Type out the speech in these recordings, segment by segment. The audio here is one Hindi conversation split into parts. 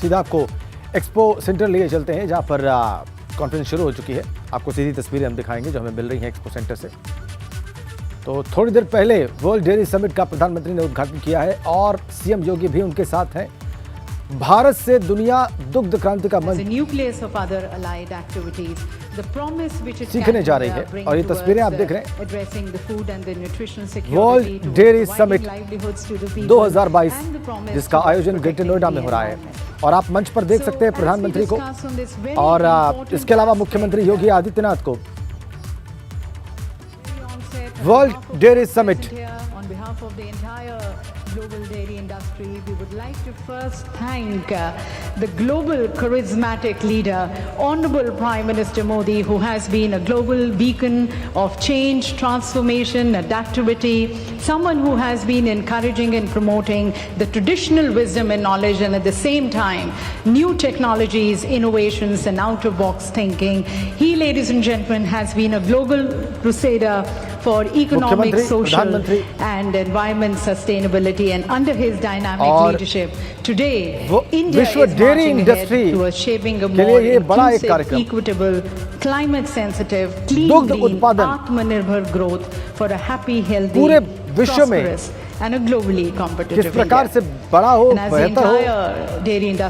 सीधा आपको एक्सपो सेंटर लिए चलते हैं, जहां पर कॉन्फ्रेंस शुरू हो चुकी है। आपको सीधी तस्वीरें हम दिखाएंगे जो हमें मिल रही हैं एक्सपो सेंटर से। तो थोड़ी देर पहले वर्ल्ड डेयरी समिट का प्रधानमंत्री ने उद्घाटन किया है और सीएम योगी भी उनके साथ हैं। भारत से दुनिया दुग्ध क्रांति का मंच सीखने जा रही है और ये तस्वीरें आप देख रहे हैं वर्ल्ड डेयरी समिट 2022 जिसका आयोजन ग्रेटर नोएडा में हो रहा है। और आप मंच पर देख सकते हैं प्रधानमंत्री को और इसके अलावा मुख्यमंत्री योगी आदित्यनाथ को। World dairy summit global dairy industry, we would like to first thank the global charismatic leader, Honorable Prime Minister Modi, who has been a global beacon of change, transformation, adaptivity, someone who has been encouraging and promoting the traditional wisdom and knowledge, and at the same time, new technologies, innovations, and out-of-box thinking. He, ladies and gentlemen, has been a global crusader for economic, social, and environment sustainability. And under his dynamic leadership, today India is marching ahead towards shaping a more inclusive, equitable, climate-sensitive, clean, green, Atmanirbhar growth for a happy, healthy, prosperous, and a globally competitive किस प्रकार से बड़ा हो, बेहतर हो,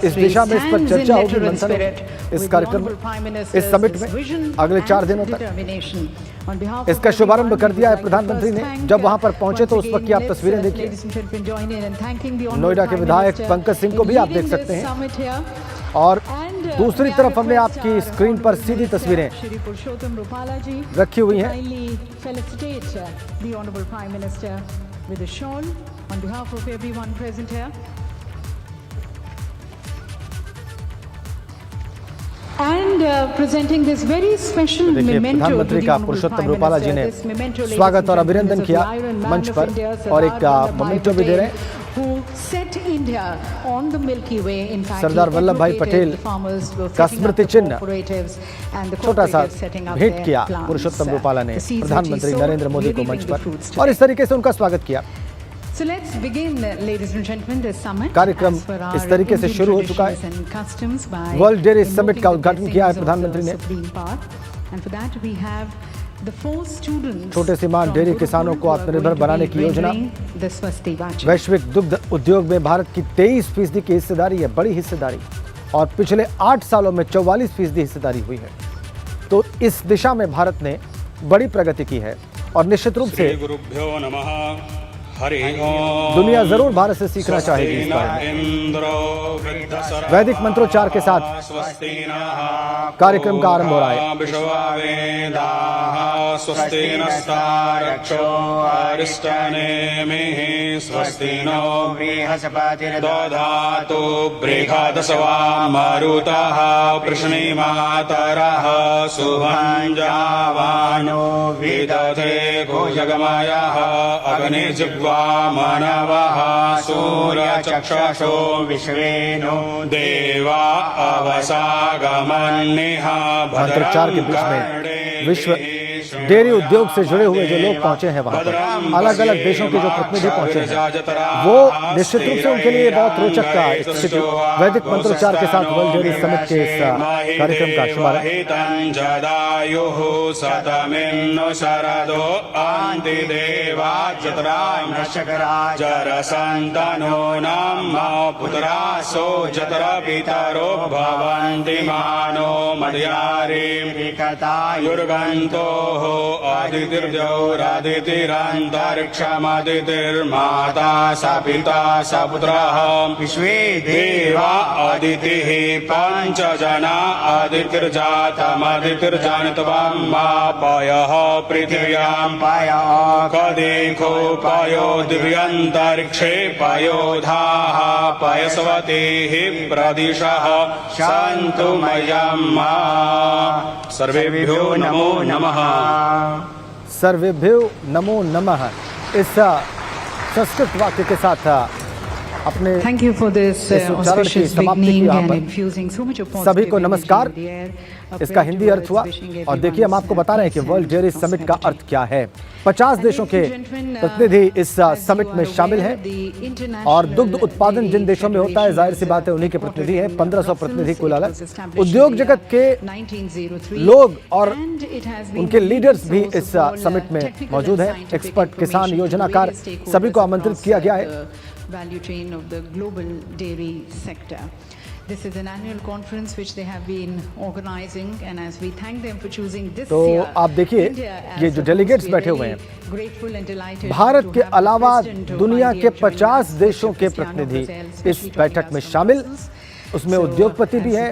इस दिशा में इस पर चर्चा होगी मंथन इस कार्यक्रम में, इस समिट में अगले 4 दिनों तक। इसका शुभारंभ कर दिया है प्रधानमंत्री ने। जब वहां पर पहुंचे तो उस वक्त की आप तस्वीरें देखिए। नोएडा के विधायक पंकज सिंह को भी आप देख सकते हैं और दूसरी तरफ हमने आपकी स्क्रीन पर सीधी तस्वीरें रखी हुई हैं। With a shawl on behalf of everyone present here. And presenting this very special memento प्रधानमंत्री का पुरुषोत्तम रूपाला जी ने स्वागत और अभिनंदन किया मंच पर और एक मोमेंटो भी दे रहे हैं। सरदार वल्लभ भाई पटेल का स्मृति चिन्ह छोटा सा भेंट किया पुरुषोत्तम रूपाला ने प्रधानमंत्री नरेंद्र मोदी को मंच पर और इस तरीके से उनका स्वागत किया। कार्यक्रम इस तरीके से शुरू हो चुका है। वर्ल्ड डेयरी समिट का उद्घाटन किया है प्रधानमंत्री ने। छोटे सीमांत डेयरी किसानों को आत्मनिर्भर बनाने की योजना। वैश्विक दुग्ध उद्योग में भारत की 23% की हिस्सेदारी है, बड़ी हिस्सेदारी, और पिछले 8 सालों में 44% हिस्सेदारी हुई है। तो इस दिशा में भारत ने बड़ी प्रगति की है और निश्चित रूप से दुनिया जरूर भारत से सीखना चाहेगी इस बारे में। वैदिक मंत्रोच्चार के साथ कार्यक्रम का आरंभ हो रहा है। स्वस्ति नो बृहस्पतिर्दधातु बृहदसवा मरुतः पृश्निमातरः सुभञ्जावानो विदधे गोजगमयः अग्निजिह्वा मानवः सूर्यचक्षुषो विश्वेनो देवा अवसागमन्निः मंत्रोच्चार के बीच में विश्व डेयरी उद्योग से जुड़े हुए जो लोग पहुंचे हैं वहां पर, अलग अलग देशों के जो प्रतिनिधि पहुंचे हैं, वो निश्चित रूप से उनके लिए बहुत रोचक का स्थिति। वैदिक मंत्रोच्चार के साथ वर्ल्ड डेयरी समिट के इस कार्यक्रम का शुभारंभ। आदितिर्माता स पिता स पुत्रः विश्वे देवा अदितिः पञ्चजना आदितिर्जातमदितिर्जानित्वमापयः पृथिव्यां पयः कदेखो पयो दिव्यन्तरिक्षे पयोधाः पयस्वतीः प्रदिशः सन्तु मयम् सर्वेभ्यो नमो नमः। सर्वेभ्यो नमो नमः। इस संस्कृत वाक्य के साथ अपने Thank you for this auspicious beginning and infusing so much of सभी को नमस्कार। इसका हिंदी अर्थ हुआ। और देखिए हम आपको बता रहे हैं कि वर्ल्ड डेयरी समिट का अर्थ क्या है। 50 देशों के प्रतिनिधि इस समिट में शामिल हैं और दुग्ध उत्पादन जिन देशों में होता है जाहिर सी बात है उन्हीं के प्रतिनिधि हैं। 1500 प्रतिनिधि कुल अलग उद्योग जगत के लोग और उनके लीडर्स भी इस समिट में मौजूद हैं। एक्सपर्ट, किसान, योजनाकार सभी को आमंत्रित किया गया है। Value chain of the global dairy sector. This is an annual conference which they have been organizing, and as we thank them for choosing this तो year, आप देखिए ये जो डेलीगेट्स बैठे हुए हैं भारत के अलावा दुनिया के 50 देशों के प्रतिनिधि इस बैठक में शामिल। उसमें उद्योगपति भी हैं,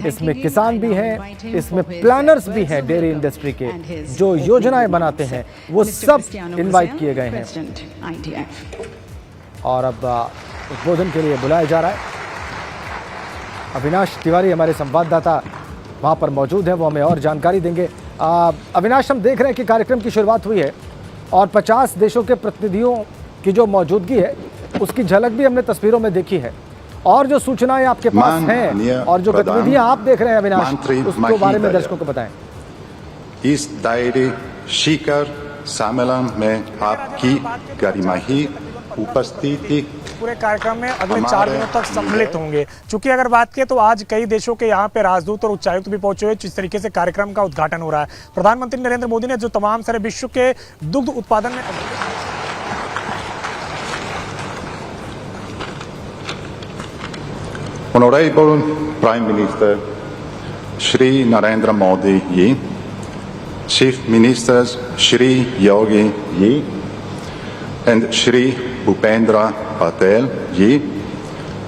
इसमें किसान भी हैं, इसमें प्लानर्स भी हैं डेयरी इंडस्ट्री के जो योजनाएं बनाते हैं, वो सब इनवाइट किए गए हैं। और अब उद्बोधन के लिए बुलाया जा रहा है। अविनाश तिवारी हमारे संवाददाता वहाँ पर मौजूद हैं, वो हमें और जानकारी देंगे। अविनाश, हम देख रहे हैं कि कार्यक्रम की शुरुआत हुई है और 50 देशों के प्रतिनिधियों की जो मौजूदगी है उसकी झलक भी हमने तस्वीरों में देखी है। और जो सूचनाएं आपके पास हैं और जो गतिविधियां आप देख रहे हैं अविनाश, उसके बारे में दर्शकों को बताएं। इस डायरी शिखर सम्मेलन में आपकी गरिमाही उपस्थिति पूरे कार्यक्रम में अगले 4 दिनों तक सम्मिलित होंगे। चूंकि अगर बात करें तो आज कई देशों के यहाँ पे राजदूत और उच्चायुक्त भी पहुंचे हुए, जिस तरीके से कार्यक्रम का उद्घाटन हो रहा है। प्रधानमंत्री नरेंद्र मोदी ने जो तमाम सारे विश्व के दुग्ध उत्पादन में Honorable Prime Minister Shri Narendra Modi ji, Chief Ministers Shri Yogi ji and Shri Bhupendra Patel ji,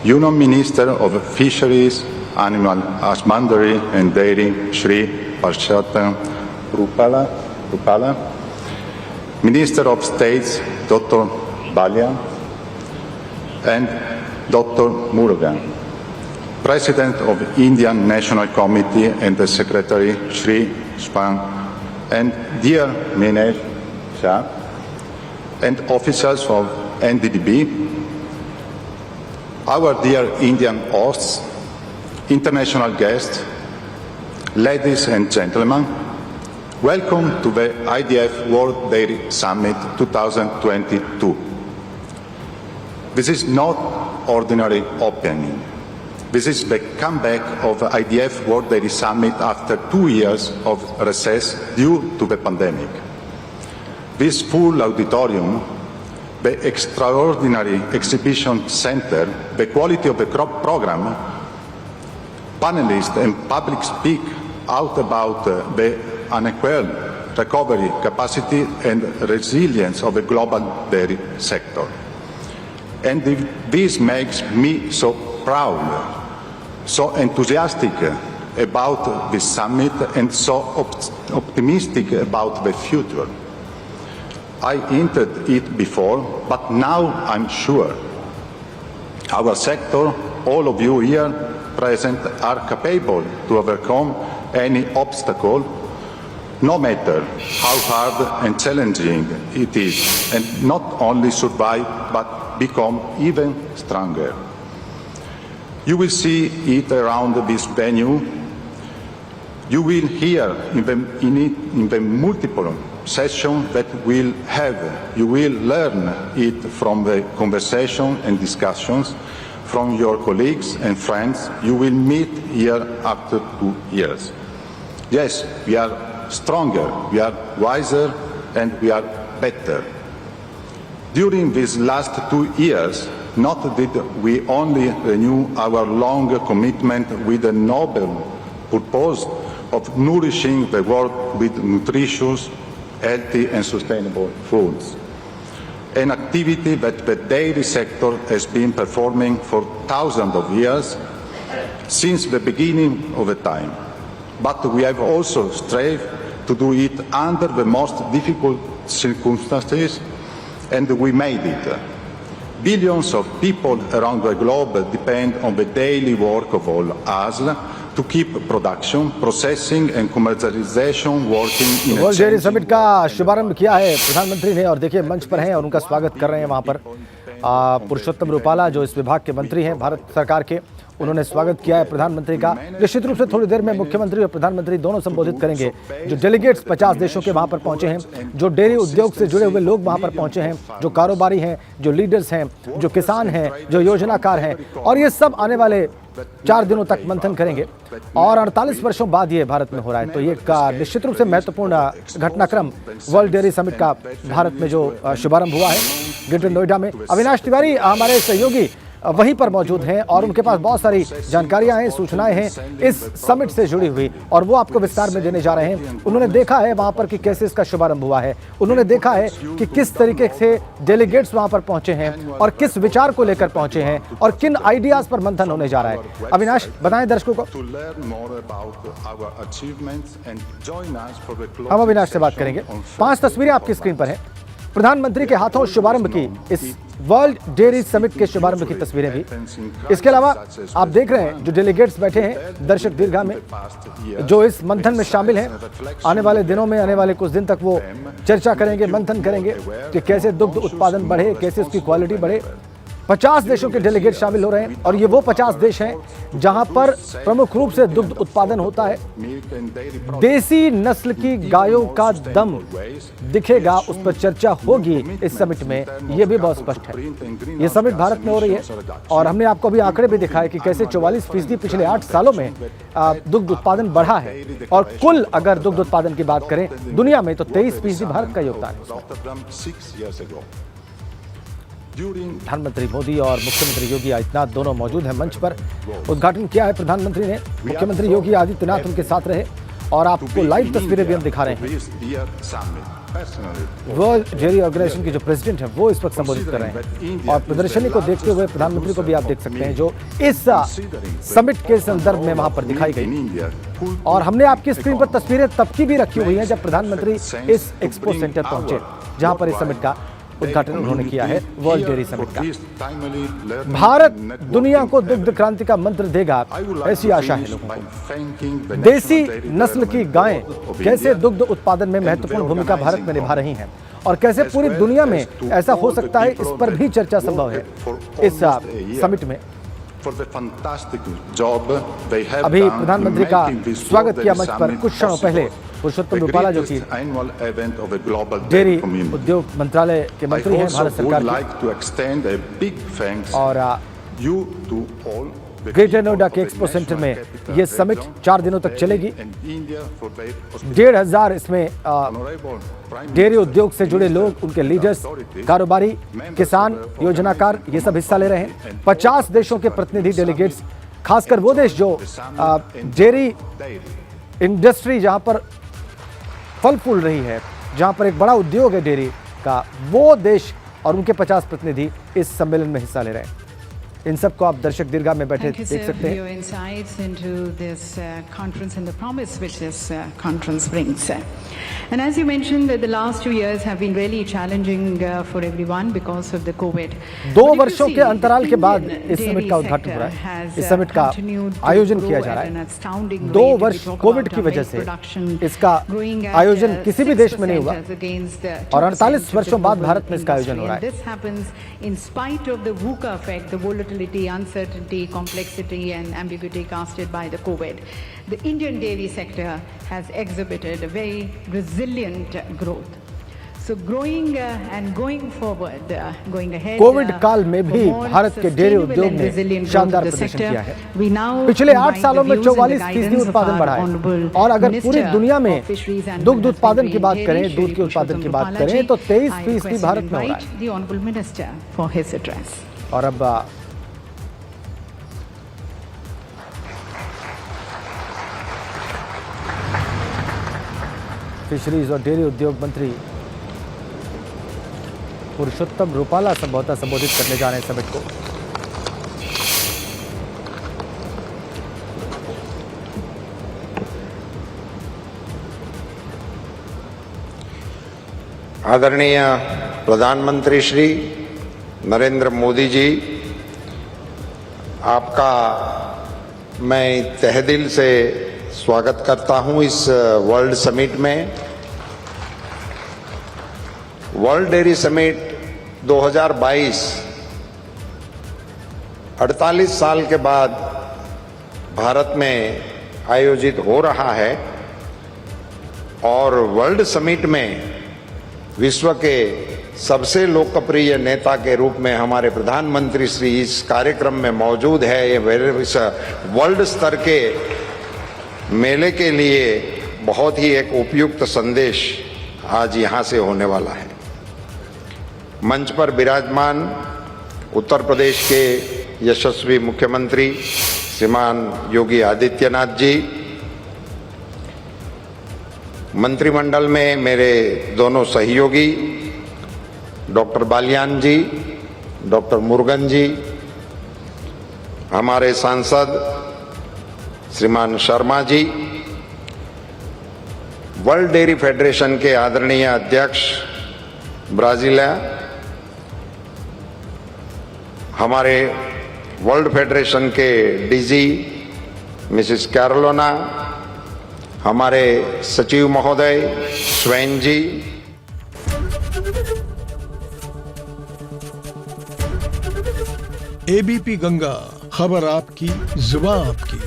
Union Minister of Fisheries, Animal Husbandry and Dairy Shri Parshatan Rupala, Minister of States Dr. Balia and Dr. Murugan, President of Indian National Committee and the Secretary Shri Spang, and dear Minesh Shah, and officers of NDDB, our dear Indian hosts, international guests, ladies and gentlemen, welcome to the IDF World Dairy Summit 2022. This is not ordinary opening. This is the comeback of the IDF World Dairy Summit after 2 years of recess due to the pandemic. This full auditorium, the extraordinary exhibition center, the quality of the program, panelists and public speak out about the unequal recovery capacity and resilience of the global dairy sector. And this makes me so proud, so enthusiastic about this summit and so optimistic about the future. I hinted it before, but now I'm sure our sector, all of you here present, are capable to overcome any obstacle, no matter how hard and challenging it is, and not only survive, but become even stronger. You will see it around this venue. You will hear in the multiple sessions that we'll have. You will learn it from the conversation and discussions from your colleagues and friends you will meet here after 2 years. Yes, we are stronger, we are wiser, and we are better. During these last 2 years, not did we only renew our long commitment with the noble purpose of nourishing the world with nutritious, healthy and sustainable foods, an activity that the dairy sector has been performing for thousands of years since the beginning of the time. But we have also strived to do it under the most difficult circumstances, and we made it. Billions of people around the globe depend on the daily work of all us to keep production, processing and commercialization working in world dairy summit का शुभारंभ किया है प्रधानमंत्री ने और देखिए मंच पर हैं और उनका स्वागत कर रहे हैं वहां पर पुरुषोत्तम रूपाला जो इस विभाग के मंत्री हैं भारत सरकार के, उन्होंने स्वागत किया है प्रधानमंत्री का। निश्चित रूप से थोड़ी देर में मुख्यमंत्री और प्रधानमंत्री दोनों संबोधित करेंगे। जो डेलीगेट्स 50 देशों के वहां पर पहुंचे हैं, जो डेयरी उद्योग से जुड़े हुए लोग वहां पर पहुंचे हैं, जो कारोबारी हैं, जो लीडर्स हैं, जो किसान हैं, जो योजनाकार हैं, और ये सब आने वाले 4 दिनों तक मंथन करेंगे। और 48 वर्षों बाद ये भारत में हो रहा है, तो ये निश्चित रूप से महत्वपूर्ण घटनाक्रम वर्ल्ड डेयरी समिट का भारत में जो शुभारंभ हुआ है ग्रेटर नोएडा में। अविनाश तिवारी हमारे सहयोगी वहीं पर मौजूद हैं और उनके पास बहुत सारी जानकारियां हैं, सूचनाएं हैं इस समिट से जुड़ी हुई, और वो आपको विस्तार में देने जा रहे हैं। उन्होंने देखा है वहां पर कि कैसे इसका शुभारंभ हुआ है, उन्होंने देखा है कि किस तरीके से डेलीगेट्स वहां पर पहुंचे हैं और किस विचार को लेकर पहुंचे हैं और किन आइडियाज पर मंथन होने जा रहा है। अविनाश, बताएं दर्शकों को। हम अविनाश से बात करेंगे। 5 तस्वीरें आपकी स्क्रीन पर हैं। प्रधानमंत्री के हाथों शुभारंभ की इस वर्ल्ड डेयरी समिट के शुभारंभ की तस्वीरें भी। इसके अलावा आप देख रहे हैं जो डेलीगेट्स बैठे हैं दर्शक दीर्घा में, जो इस मंथन में शामिल हैं। आने वाले दिनों में, आने वाले कुछ दिन तक वो चर्चा करेंगे, मंथन करेंगे कि कैसे दुग्ध उत्पादन बढ़े, कैसे उसकी क्वालिटी बढ़े। 50 देशों के डेलीगेट शामिल हो रहे हैं और ये वो 50 देश हैं जहां पर प्रमुख रूप से दुग्ध उत्पादन होता है। देसी नस्ल की गायों का दम दिखेगा, उस पर चर्चा होगी इस समिट में, ये भी बहुत स्पष्ट है। ये समिट भारत में हो रही है और हमने आपको अभी आंकड़े भी दिखाए कि कैसे 44% पिछले 8 सालों में दुग्ध उत्पादन बढ़ा है, और कुल अगर दुग्ध उत्पादन की बात करें दुनिया में तो 23% भारत का योगदान है। प्रधानमंत्री मोदी और मुख्यमंत्री योगी आदित्यनाथ दोनों मौजूद हैं मंच पर। उद्घाटन किया है प्रधानमंत्री ने, मुख्यमंत्री योगी आदित्यनाथ उनके साथ रहे और आपको लाइव तस्वीरें भी हम दिखा रहे हैं। वर्ल्ड डेयरी ऑर्गेनाइजेशन के जो प्रेसिडेंट हैं वो इस वक्त संबोधित कर रहे हैं और प्रदर्शनी को देखते हुए प्रधानमंत्री को भी आप देख सकते हैं जो इस समिट के संदर्भ में वहां पर दिखाई गई। और हमने आपकी स्क्रीन पर तस्वीरें तब की भी रखी हुई हैं जब प्रधानमंत्री इस एक्सपो सेंटर पहुंचे जहां पर इस समिट का उद्घाटन उन्होंने किया है, वर्ल्ड डेयरी समिट का। भारत दुनिया को दुग्ध क्रांति का मंत्र देगा, ऐसी आशा है लोगों को। देसी नस्ल की गायें कैसे दुग्ध उत्पादन में महत्वपूर्ण भूमिका भारत में निभा रही हैं और कैसे पूरी दुनिया में ऐसा हो सकता है, इस पर भी चर्चा संभव है इस समिट में। अभी प्रधानमंत्री का स्वागत किया मंच पर कुछ क्षणों पहले पुरुषोत्तम रूपाला, जो कि डेयरी उद्योग मंत्रालय के मंत्री हैं भारत सरकार के, और ग्रेटर नोएडा के एक्सपो सेंटर में ये समिट 4 दिनों तक चलेगी। 1,500 इसमें डेयरी उद्योग से जुड़े लोग, उनके लीडर्स, कारोबारी, किसान, योजनाकार, ये सब हिस्सा ले रहे हैं। 50 देशों के प्रतिनिधि डेलीगेट्स, खासकर वो देश जो डेयरी इंडस्ट्री जहां पर फल फूल रही है, जहां पर एक बड़ा उद्योग है डेयरी का, वो देश और उनके 50 प्रतिनिधि इस सम्मेलन में हिस्सा ले रहे हैं। इन सबको आप दर्शक दीर्घा में बैठे देख सकते हैं। And as you mentioned, the last 2 years have been really challenging for everyone because of the COVID. 2 वर्षों के अंतराल के बाद इस समिट का उद्घाटन हो रहा है, इस समिट का आयोजन किया जा रहा है। 2 वर्ष कोविड की वजह से इसका आयोजन किसी भी देश में नहीं हुआ और 48 वर्षों बाद भारत में इसका आयोजन हो रहा है। This happens in spite of the VUCA effect, the volatility, uncertainty, complexity and ambiguity casted by the COVID. The Indian dairy sector has exhibited a very resilient growth. So growing and going forward, going ahead. Covid काल में भी भारत के डेयरी उद्योग ने शानदार प्रदर्शन किया है। पिछले 8 सालों में 44% उत्पादन बढ़ा है और अगर पूरी दुनिया में दुग्ध उत्पादन की बात करें, दूध के उत्पादन की बात करें तो 23% भारत में हो रहा है। और अब फिशरीज और डेयरी उद्योग मंत्री पुरुषोत्तम रूपाला संभवतः संबोधित करने जा रहे हैं समिट को। आदरणीय प्रधानमंत्री श्री नरेंद्र मोदी जी, आपका मैं तहे दिल से स्वागत करता हूं इस वर्ल्ड समिट में। वर्ल्ड डेयरी समिट 2022 48 साल के बाद भारत में आयोजित हो रहा है और वर्ल्ड समिट में विश्व के सबसे लोकप्रिय नेता के रूप में हमारे प्रधानमंत्री श्री इस कार्यक्रम में मौजूद है। ये इस वर्ल्ड स्तर के मेले के लिए बहुत ही एक उपयुक्त संदेश आज यहाँ से होने वाला है। मंच पर विराजमान उत्तर प्रदेश के यशस्वी मुख्यमंत्री श्रीमान योगी आदित्यनाथ जी, मंत्रिमंडल में मेरे दोनों सहयोगी डॉक्टर बालियान जी, डॉक्टर मुरुगन जी, हमारे सांसद श्रीमान Sharma ji, world dairy federation के आदरणीय अध्यक्ष ब्राजीलिया, हमारे वर्ल्ड फेडरेशन के डीजी मिसेस कैरोलिना, हमारे सचिव महोदय स्वैन जी, एबीपी गंगा, खबर आपकी, जुबान आपकी।